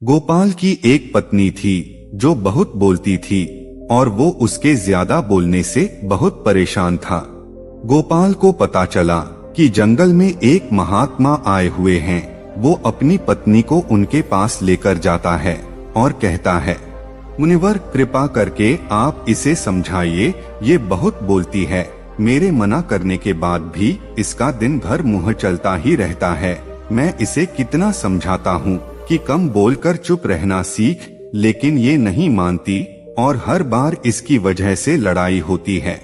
गोपाल की एक पत्नी थी जो बहुत बोलती थी और वो उसके ज्यादा बोलने से बहुत परेशान था। गोपाल को पता चला कि जंगल में एक महात्मा आए हुए हैं। वो अपनी पत्नी को उनके पास लेकर जाता है और कहता है, मुनिवर कृपा करके आप इसे समझाइए, ये बहुत बोलती है। मेरे मना करने के बाद भी इसका दिन भर मुंह चलता ही रहता है। मैं इसे कितना समझाता हूँ कि कम बोलकर चुप रहना सीख, लेकिन ये नहीं मानती और हर बार इसकी वजह से लड़ाई होती है।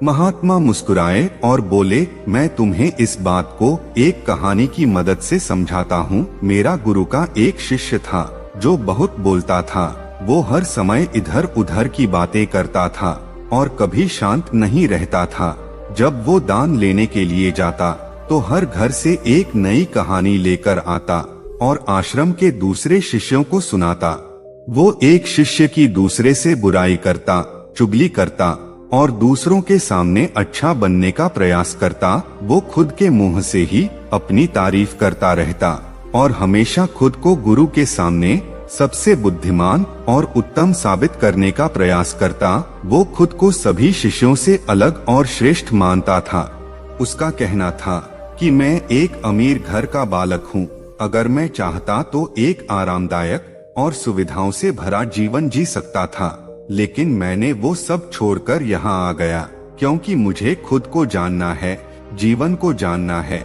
महात्मा मुस्कुराए और बोले, मैं तुम्हें इस बात को एक कहानी की मदद से समझाता हूँ। मेरा गुरु का एक शिष्य था जो बहुत बोलता था। वो हर समय इधर उधर की बातें करता था और कभी शांत नहीं रहता था। जब वो दान लेने के लिए जाता तो हर घर से एक नई कहानी लेकर आता और आश्रम के दूसरे शिष्यों को सुनाता। वो एक शिष्य की दूसरे से बुराई करता, चुगली करता और दूसरों के सामने अच्छा बनने का प्रयास करता। वो खुद के मुंह से ही अपनी तारीफ करता रहता और हमेशा खुद को गुरु के सामने सबसे बुद्धिमान और उत्तम साबित करने का प्रयास करता। वो खुद को सभी शिष्यों से अलग और श्रेष्ठ मानता था। उसका कहना था कि मैं एक अमीर घर का बालक हूँ। अगर मैं चाहता तो एक आरामदायक और सुविधाओं से भरा जीवन जी सकता था, लेकिन मैंने वो सब छोड़कर यहाँ आ गया क्योंकि मुझे खुद को जानना है, जीवन को जानना है।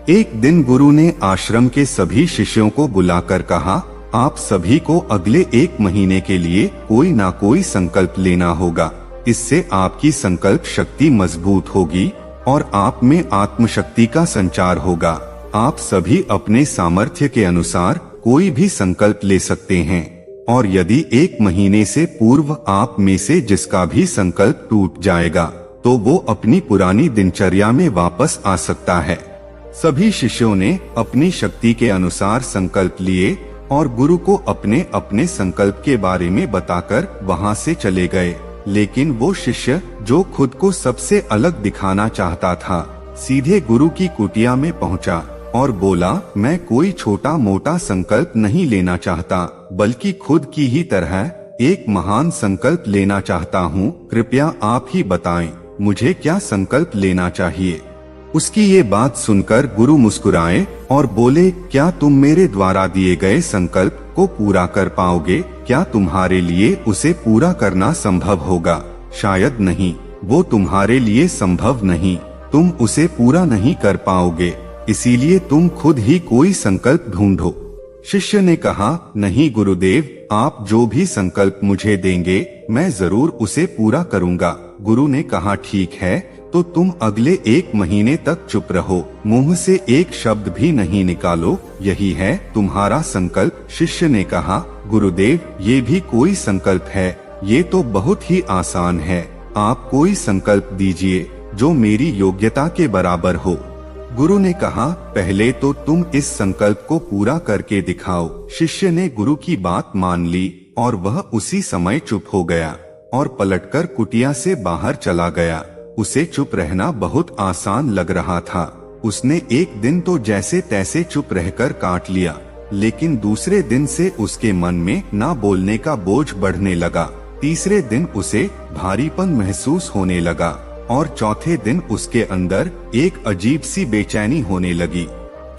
एक दिन गुरु ने आश्रम के सभी शिष्यों को बुलाकर कहा, आप सभी को अगले 1 महीने के लिए कोई ना कोई संकल्प लेना होगा। इससे आपकी संकल्प शक्ति मजबूत होगी और आप में आत्मशक्ति का संचार होगा। आप सभी अपने सामर्थ्य के अनुसार कोई भी संकल्प ले सकते हैं और यदि 1 महीने से पूर्व आप में से जिसका भी संकल्प टूट जाएगा तो वो अपनी पुरानी दिनचर्या में वापस आ सकता है। सभी शिष्यों ने अपनी शक्ति के अनुसार संकल्प लिए और गुरु को अपने अपने संकल्प के बारे में बताकर वहां से चले गए। लेकिन वो शिष्य जो खुद को सबसे अलग दिखाना चाहता था, सीधे गुरु की कुटिया में पहुंचा और बोला, मैं कोई छोटा मोटा संकल्प नहीं लेना चाहता, बल्कि खुद की ही तरह एक महान संकल्प लेना चाहता हूँ। कृपया आप ही बताएं, मुझे क्या संकल्प लेना चाहिए। उसकी ये बात सुनकर गुरु मुस्कुराए और बोले, क्या तुम मेरे द्वारा दिए गए संकल्प को पूरा कर पाओगे? क्या तुम्हारे लिए उसे पूरा करना संभव होगा? शायद नहीं, वो तुम्हारे लिए संभव नहीं। तुम उसे पूरा नहीं कर पाओगे, इसीलिए तुम खुद ही कोई संकल्प ढूंढो। शिष्य ने कहा, नहीं गुरुदेव, आप जो भी संकल्प मुझे देंगे मैं जरूर उसे पूरा करूँगा। गुरु ने कहा, ठीक है, तो तुम अगले 1 महीने तक चुप रहो, मुंह से एक शब्द भी नहीं निकालो, यही है तुम्हारा संकल्प। शिष्य ने कहा, गुरुदेव, ये भी कोई संकल्प है? ये तो बहुत ही आसान है। आप कोई संकल्प दीजिए जो मेरी योग्यता के बराबर हो। गुरु ने कहा, पहले तो तुम इस संकल्प को पूरा करके दिखाओ। शिष्य ने गुरु की बात मान ली और वह उसी समय चुप हो गया और पलटकर कुटिया से बाहर चला गया। उसे चुप रहना बहुत आसान लग रहा था। उसने एक दिन तो जैसे तैसे चुप रहकर काट लिया, लेकिन दूसरे दिन से उसके मन में ना बोलने का बोझ बढ़ने लगा। तीसरे दिन उसे भारीपन महसूस होने लगा और चौथे दिन उसके अंदर एक अजीब सी बेचैनी होने लगी,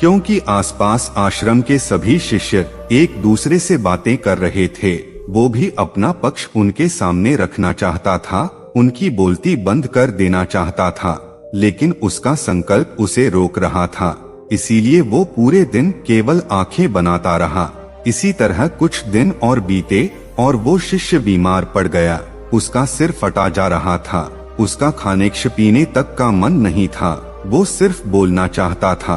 क्योंकि आसपास आश्रम के सभी शिष्य एक दूसरे से बातें कर रहे थे। वो भी अपना पक्ष उनके सामने रखना चाहता था, उनकी बोलती बंद कर देना चाहता था, लेकिन उसका संकल्प उसे रोक रहा था। इसीलिए वो पूरे दिन केवल आंखें बनाता रहा। इसी तरह कुछ दिन और बीते और वो शिष्य बीमार पड़ गया। उसका सिर फटा जा रहा था। उसका खाने पीने तक का मन नहीं था, वो सिर्फ बोलना चाहता था।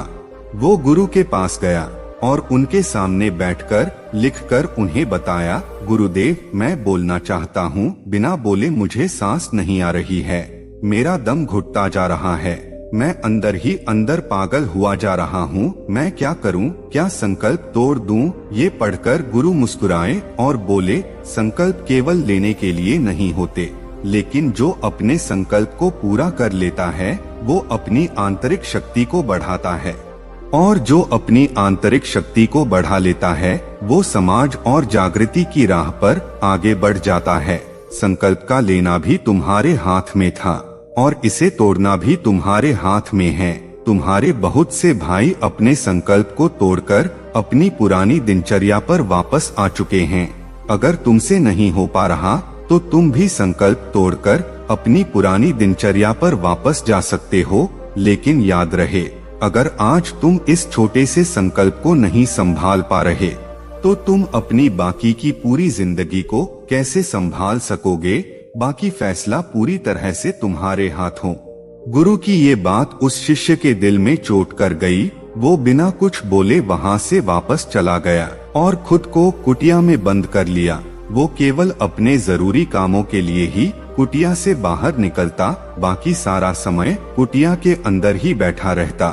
वो गुरु के पास गया और उनके सामने बैठकर लिखकर उन्हें बताया, गुरुदेव, मैं बोलना चाहता हूँ, बिना बोले मुझे सांस नहीं आ रही है, मेरा दम घुटता जा रहा है, मैं अंदर ही अंदर पागल हुआ जा रहा हूँ, मैं क्या करूँ? क्या संकल्प तोड़ दूँ? ये पढ़कर गुरु मुस्कुराए और बोले, संकल्प केवल लेने के लिए नहीं होते, लेकिन जो अपने संकल्प को पूरा कर लेता है वो अपनी आंतरिक शक्ति को बढ़ाता है। और जो अपनी आंतरिक शक्ति को बढ़ा लेता है वो समाज और जागृति की राह पर आगे बढ़ जाता है। संकल्प का लेना भी तुम्हारे हाथ में था और इसे तोड़ना भी तुम्हारे हाथ में है। तुम्हारे बहुत से भाई अपने संकल्प को तोड़कर अपनी पुरानी दिनचर्या पर वापस आ चुके हैं। अगर तुमसे नहीं हो पा रहा तो तुम भी संकल्प तोड़कर अपनी पुरानी दिनचर्या पर वापस जा सकते हो। लेकिन याद रहे, अगर आज तुम इस छोटे से संकल्प को नहीं संभाल पा रहे तो तुम अपनी बाकी की पूरी जिंदगी को कैसे संभाल सकोगे। बाकी फैसला पूरी तरह से तुम्हारे हाथों। गुरु की ये बात उस शिष्य के दिल में चोट कर गई। वो बिना कुछ बोले वहाँ से वापस चला गया और खुद को कुटिया में बंद कर लिया। वो केवल अपने जरूरी कामों के लिए ही कुटिया से बाहर निकलता, बाकी सारा समय कुटिया के अंदर ही बैठा रहता।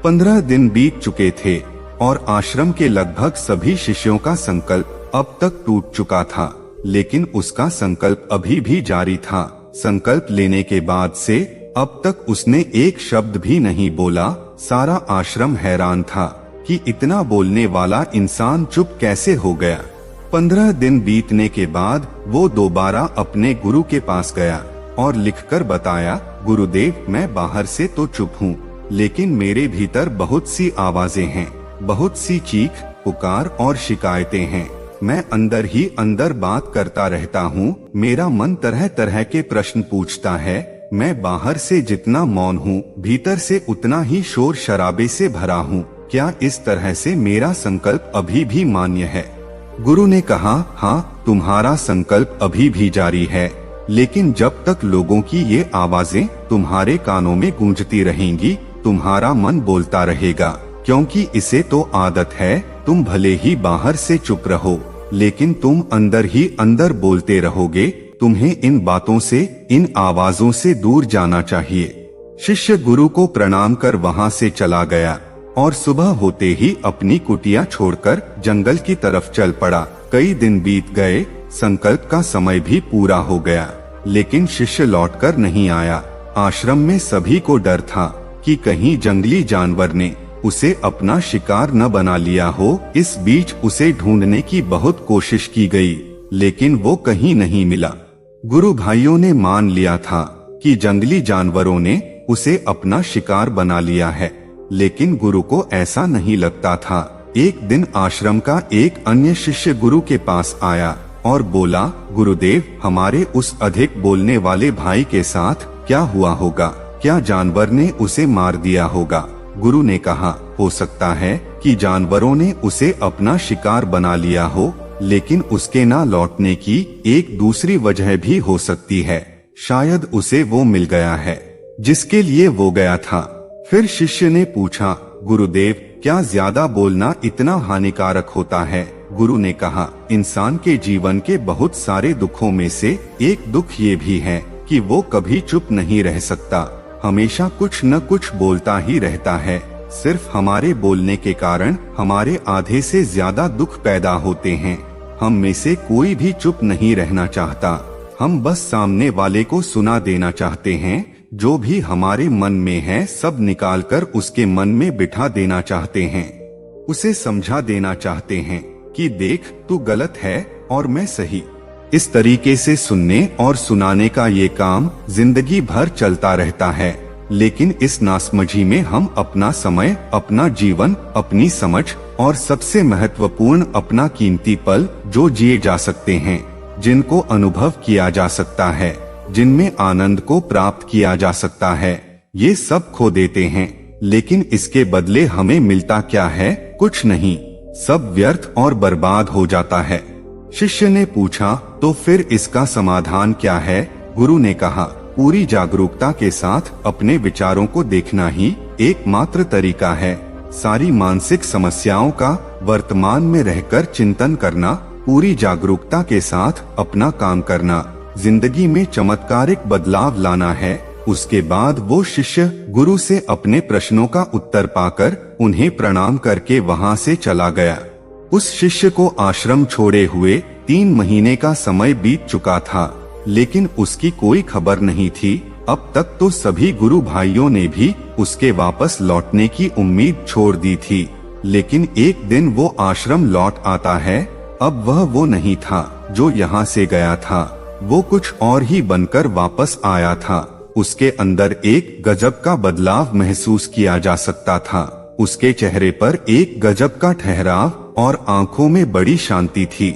15 दिन बीत चुके थे और आश्रम के लगभग सभी शिष्यों का संकल्प अब तक टूट चुका था, लेकिन उसका संकल्प अभी भी जारी था। संकल्प लेने के बाद से अब तक उसने एक शब्द भी नहीं बोला। सारा आश्रम हैरान था कि इतना बोलने वाला इंसान चुप कैसे हो गया। 15 दिन बीतने के बाद वो दोबारा अपने गुरु के पास गया और लिखकर बताया, गुरुदेव, मैं बाहर से तो चुप हूँ, लेकिन मेरे भीतर बहुत सी आवाजें हैं, बहुत सी चीख पुकार और शिकायतें हैं। मैं अंदर ही अंदर बात करता रहता हूँ। मेरा मन तरह तरह के प्रश्न पूछता है। मैं बाहर से जितना मौन हूँ, भीतर से उतना ही शोर शराबे से भरा हूँ। क्या इस तरह से मेरा संकल्प अभी भी मान्य है? गुरु ने कहा, हाँ, तुम्हारा संकल्प अभी भी जारी है, लेकिन जब तक लोगों की ये आवाजें तुम्हारे कानों में गूंजती रहेंगी, तुम्हारा मन बोलता रहेगा, क्योंकि इसे तो आदत है। तुम भले ही बाहर से चुप रहो, लेकिन तुम अंदर ही अंदर बोलते रहोगे। तुम्हें इन बातों से, इन आवाजों से दूर जाना चाहिए। शिष्य गुरु को प्रणाम कर वहाँ से चला गया और सुबह होते ही अपनी कुटिया छोड़कर जंगल की तरफ चल पड़ा। कई दिन बीत गए, संकल्प का समय भी पूरा हो गया, लेकिन शिष्य लौटकर नहीं आया। आश्रम में सभी को डर था कि कहीं जंगली जानवर ने उसे अपना शिकार न बना लिया हो। इस बीच उसे ढूंढने की बहुत कोशिश की गई, लेकिन वो कहीं नहीं मिला। गुरु भाइयों ने मान लिया था कि जंगली जानवरों ने उसे अपना शिकार बना लिया है, लेकिन गुरु को ऐसा नहीं लगता था। एक दिन आश्रम का एक अन्य शिष्य गुरु के पास आया और बोला, गुरुदेव, हमारे उस अधिक बोलने वाले भाई के साथ क्या हुआ होगा? क्या जानवर ने उसे मार दिया होगा? गुरु ने कहा, हो सकता है कि जानवरों ने उसे अपना शिकार बना लिया हो, लेकिन उसके ना लौटने की एक दूसरी वजह भी हो सकती है। शायद उसे वो मिल गया है जिसके लिए वो गया था। फिर शिष्य ने पूछा, गुरुदेव, क्या ज्यादा बोलना इतना हानिकारक होता है? गुरु ने कहा, इंसान के जीवन के बहुत सारे दुखों में से एक दुख ये भी है कि वो कभी चुप नहीं रह सकता, हमेशा कुछ न कुछ बोलता ही रहता है। सिर्फ हमारे बोलने के कारण हमारे आधे से ज्यादा दुख पैदा होते हैं। हम में से कोई भी चुप नहीं रहना चाहता। हम बस सामने वाले को सुना देना चाहते हैं। जो भी हमारे मन में है सब निकालकर उसके मन में बिठा देना चाहते हैं। उसे समझा देना चाहते हैं कि देख, तू गलत है और मैं सही। इस तरीके से सुनने और सुनाने का ये काम जिंदगी भर चलता रहता है, लेकिन इस नासमझी में हम अपना समय, अपना जीवन, अपनी समझ और सबसे महत्वपूर्ण अपना कीमती पल जो जिए जा सकते हैं, जिनको अनुभव किया जा सकता है, जिनमें आनंद को प्राप्त किया जा सकता है, ये सब खो देते हैं। लेकिन इसके बदले हमें मिलता क्या है? कुछ नहीं, सब व्यर्थ और बर्बाद हो जाता है। शिष्य ने पूछा, तो फिर इसका समाधान क्या है? गुरु ने कहा, पूरी जागरूकता के साथ अपने विचारों को देखना ही एकमात्र तरीका है। सारी मानसिक समस्याओं का वर्तमान में रहकर चिंतन करना, पूरी जागरूकता के साथ अपना काम करना, जिंदगी में चमत्कारिक बदलाव लाना है। उसके बाद वो शिष्य गुरु से अपने प्रश्नों का उत्तर पाकर उन्हें प्रणाम करके वहाँ से चला गया। उस शिष्य को आश्रम छोड़े हुए 3 महीने का समय बीत चुका था, लेकिन उसकी कोई खबर नहीं थी। अब तक तो सभी गुरु भाइयों ने भी उसके वापस लौटने की उम्मीद छोड़ दी थी, लेकिन एक दिन वो आश्रम लौट आता है। अब वह वो नहीं था जो यहाँ से गया था, वो कुछ और ही बनकर वापस आया था। उसके अंदर एक गजब का बदलाव महसूस किया जा सकता था। उसके चेहरे पर एक गजब का ठहराव और आंखों में बड़ी शांति थी।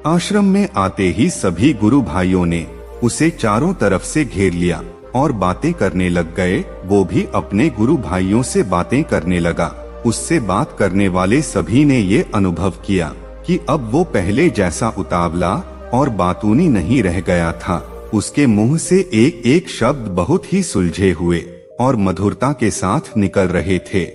आश्रम में आते ही सभी गुरु भाइयों ने उसे चारों तरफ से घेर लिया और बातें करने लग गए। वो भी अपने गुरु भाइयों से बातें करने लगा। उससे बात करने वाले सभी ने ये अनुभव किया कि अब वो पहले जैसा उतावला और बातूनी नहीं रह गया था। उसके मुंह से एक एक शब्द बहुत ही सुलझे हुए और मधुरता के साथ निकल रहे थे।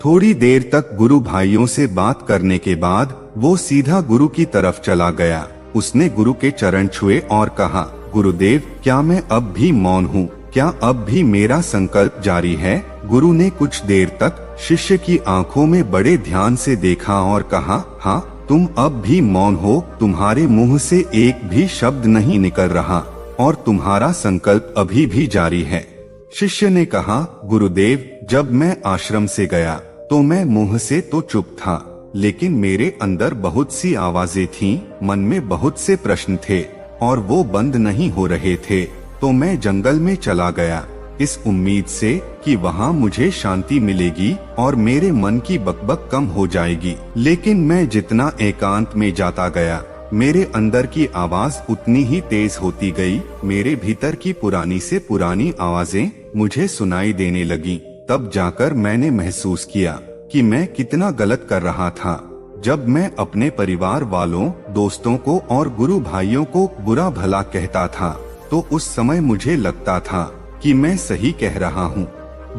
थोड़ी देर तक गुरु भाइयों से बात करने के बाद वो सीधा गुरु की तरफ चला गया। उसने गुरु के चरण छुए और कहा, गुरुदेव, क्या मैं अब भी मौन हूँ? क्या अब भी मेरा संकल्प जारी है? गुरु ने कुछ देर तक शिष्य की आंखों में बड़े ध्यान से देखा और कहा, हाँ, तुम अब भी मौन हो। तुम्हारे मुंह से एक भी शब्द नहीं निकल रहा और तुम्हारा संकल्प अभी भी जारी है। शिष्य ने कहा, गुरुदेव, जब मैं आश्रम से गया तो मैं मुंह से तो चुप था, लेकिन मेरे अंदर बहुत सी आवाजें थीं, मन में बहुत से प्रश्न थे और वो बंद नहीं हो रहे थे। तो मैं जंगल में चला गया इस उम्मीद से कि वहाँ मुझे शांति मिलेगी और मेरे मन की बकबक कम हो जाएगी। लेकिन मैं जितना एकांत में जाता गया, मेरे अंदर की आवाज उतनी ही तेज होती गई। मेरे भीतर की पुरानी से पुरानी आवाजें मुझे सुनाई देने लगी। तब जाकर मैंने महसूस किया कि मैं कितना गलत कर रहा था। जब मैं अपने परिवार वालों, दोस्तों को और गुरु भाइयों को बुरा भला कहता था तो उस समय मुझे लगता था कि मैं सही कह रहा हूँ।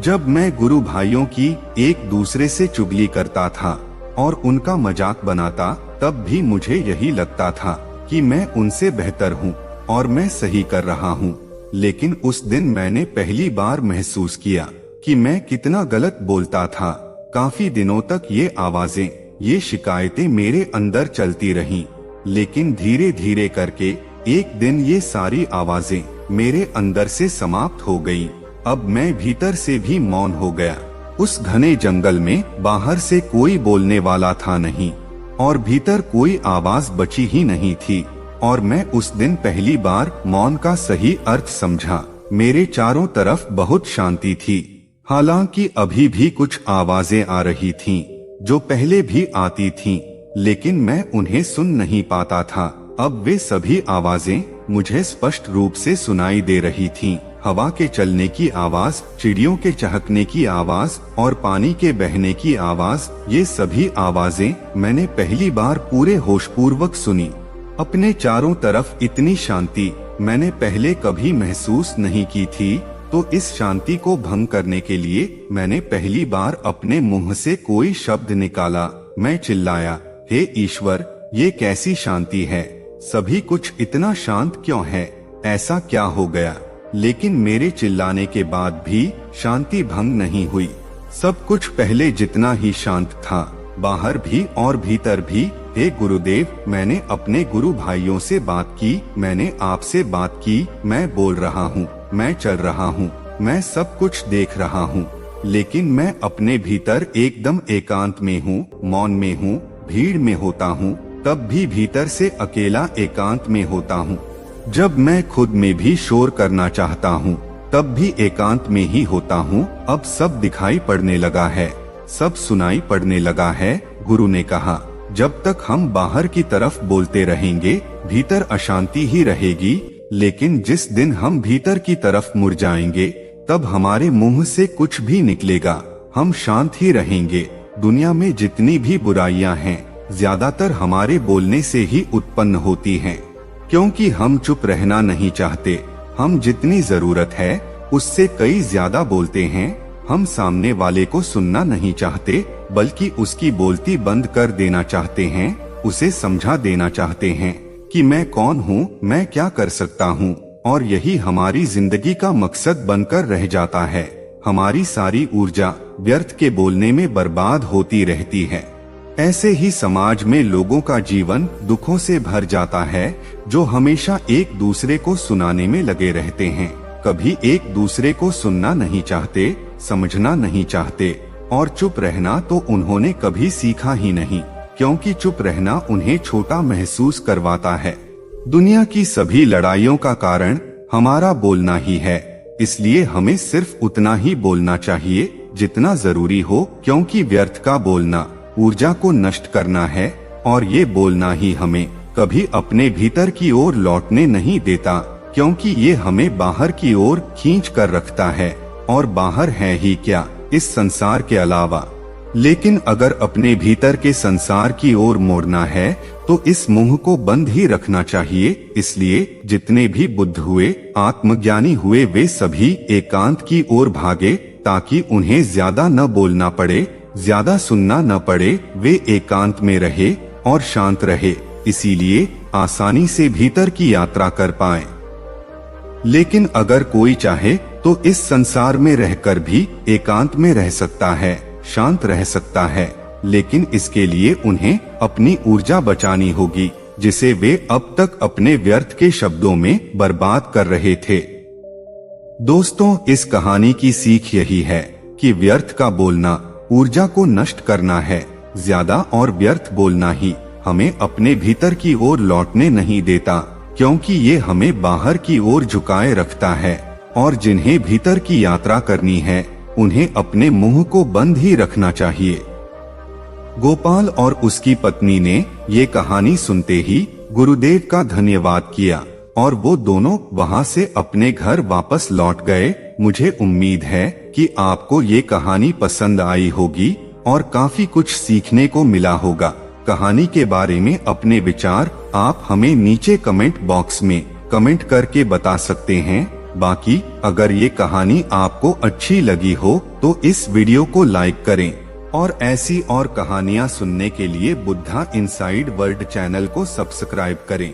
जब मैं गुरु भाइयों की एक दूसरे से चुगली करता था और उनका मजाक बनाता, तब भी मुझे यही लगता था कि मैं उनसे बेहतर हूँ और मैं सही कर रहा हूँ। लेकिन उस दिन मैंने पहली बार महसूस किया कि मैं कितना गलत बोलता था। काफी दिनों तक ये आवाजें, ये शिकायतें मेरे अंदर चलती रहीं, लेकिन धीरे धीरे करके एक दिन ये सारी आवाजें मेरे अंदर से समाप्त हो गईं। अब मैं भीतर से भी मौन हो गया। उस घने जंगल में बाहर से कोई बोलने वाला था नहीं और भीतर कोई आवाज बची ही नहीं थी और मैं उस दिन पहली बार मौन का सही अर्थ समझा। मेरे चारों तरफ बहुत शांति थी। हालांकि अभी भी कुछ आवाजें आ रही थीं, जो पहले भी आती थीं, लेकिन मैं उन्हें सुन नहीं पाता था। अब वे सभी आवाजें मुझे स्पष्ट रूप से सुनाई दे रही थीं। हवा के चलने की आवाज, चिड़ियों के चहकने की आवाज और पानी के बहने की आवाज, ये सभी आवाजें मैंने पहली बार पूरे होशपूर्वक सुनी। अपने चारों तरफ इतनी शांति मैंने पहले कभी महसूस नहीं की थी। तो इस शांति को भंग करने के लिए मैंने पहली बार अपने मुंह से कोई शब्द निकाला। मैं चिल्लाया, हे ईश्वर, ये कैसी शांति है? सभी कुछ इतना शांत क्यों है? ऐसा क्या हो गया? लेकिन मेरे चिल्लाने के बाद भी शांति भंग नहीं हुई। सब कुछ पहले जितना ही शांत था, बाहर भी और भीतर भी। हे गुरुदेव, मैंने अपने गुरु भाइयों से बात की, मैंने आपसे बात की। मैं बोल रहा हूँ, मैं चल रहा हूँ, मैं सब कुछ देख रहा हूँ, लेकिन मैं अपने भीतर एकदम एकांत में हूँ, मौन में हूँ। भीड़ में होता हूँ तब भी भीतर से अकेला एकांत में होता हूँ। जब मैं खुद में भी शोर करना चाहता हूँ तब भी एकांत में ही होता हूँ। अब सब दिखाई पड़ने लगा है, सब सुनाई पड़ने लगा है। गुरु ने कहा, जब तक हम बाहर की तरफ बोलते रहेंगे, भीतर अशांति ही रहेगी। लेकिन जिस दिन हम भीतर की तरफ मुड़ जाएंगे, तब हमारे मुंह से कुछ भी निकलेगा, हम शांत ही रहेंगे। दुनिया में जितनी भी बुराइयां हैं, ज्यादातर हमारे बोलने से ही उत्पन्न होती हैं, क्योंकि हम चुप रहना नहीं चाहते। हम जितनी जरूरत है उससे कई ज्यादा बोलते हैं। हम सामने वाले को सुनना नहीं चाहते, बल्कि उसकी बोलती बंद कर देना चाहते हैं। उसे समझा देना चाहते हैं कि मैं कौन हूँ, मैं क्या कर सकता हूँ, और यही हमारी जिंदगी का मकसद बनकर रह जाता है। हमारी सारी ऊर्जा व्यर्थ के बोलने में बर्बाद होती रहती है। ऐसे ही समाज में लोगों का जीवन दुखों से भर जाता है, जो हमेशा एक दूसरे को सुनाने में लगे रहते हैं। कभी एक दूसरे को सुनना नहीं चाहते, समझना नहीं चाहते, और चुप रहना तो उन्होंने कभी सीखा ही नहीं, क्योंकि चुप रहना उन्हें छोटा महसूस करवाता है। दुनिया की सभी लड़ाइयों का कारण हमारा बोलना ही है, इसलिए हमें सिर्फ उतना ही बोलना चाहिए जितना जरूरी हो, क्योंकि व्यर्थ का बोलना ऊर्जा को नष्ट करना है, और ये बोलना ही हमें कभी अपने भीतर की ओर लौटने नहीं देता, क्योंकि ये हमें बाहर की ओर खींच कर रखता है, और बाहर है ही क्या इस संसार के अलावा। लेकिन अगर अपने भीतर के संसार की ओर मोड़ना है तो इस मुंह को बंद ही रखना चाहिए। इसलिए जितने भी बुद्ध हुए, आत्मज्ञानी हुए, वे सभी एकांत की ओर भागे, ताकि उन्हें ज्यादा न बोलना पड़े, ज्यादा सुनना न पड़े। वे एकांत में रहे और शांत रहे, इसीलिए आसानी से भीतर की यात्रा कर पाए। लेकिन अगर कोई चाहे तो इस संसार में रहकर भी एकांत में रह सकता है, शांत रह सकता है, लेकिन इसके लिए उन्हें अपनी ऊर्जा बचानी होगी, जिसे वे अब तक अपने व्यर्थ के शब्दों में बर्बाद कर रहे थे। दोस्तों, इस कहानी की सीख यही है कि व्यर्थ का बोलना ऊर्जा को नष्ट करना है। ज्यादा और व्यर्थ बोलना ही हमें अपने भीतर की ओर लौटने नहीं देता, क्योंकि ये हमें बाहर की ओर झुकाए रखता है, और जिन्हें भीतर की यात्रा करनी है उन्हें अपने मुंह को बंद ही रखना चाहिए। गोपाल और उसकी पत्नी ने ये कहानी सुनते ही गुरुदेव का धन्यवाद किया, और वो दोनों वहाँ से अपने घर वापस लौट गए। मुझे उम्मीद है कि आपको ये कहानी पसंद आई होगी और काफी कुछ सीखने को मिला होगा। कहानी के बारे में अपने विचार आप हमें नीचे कमेंट बॉक्स में कमेंट करके बता सकते हैं। बाकी अगर ये कहानी आपको अच्छी लगी हो तो इस वीडियो को लाइक करें, और ऐसी और कहानियाँ सुनने के लिए बुद्धा इनसाइड वर्ल्ड चैनल को सब्सक्राइब करें।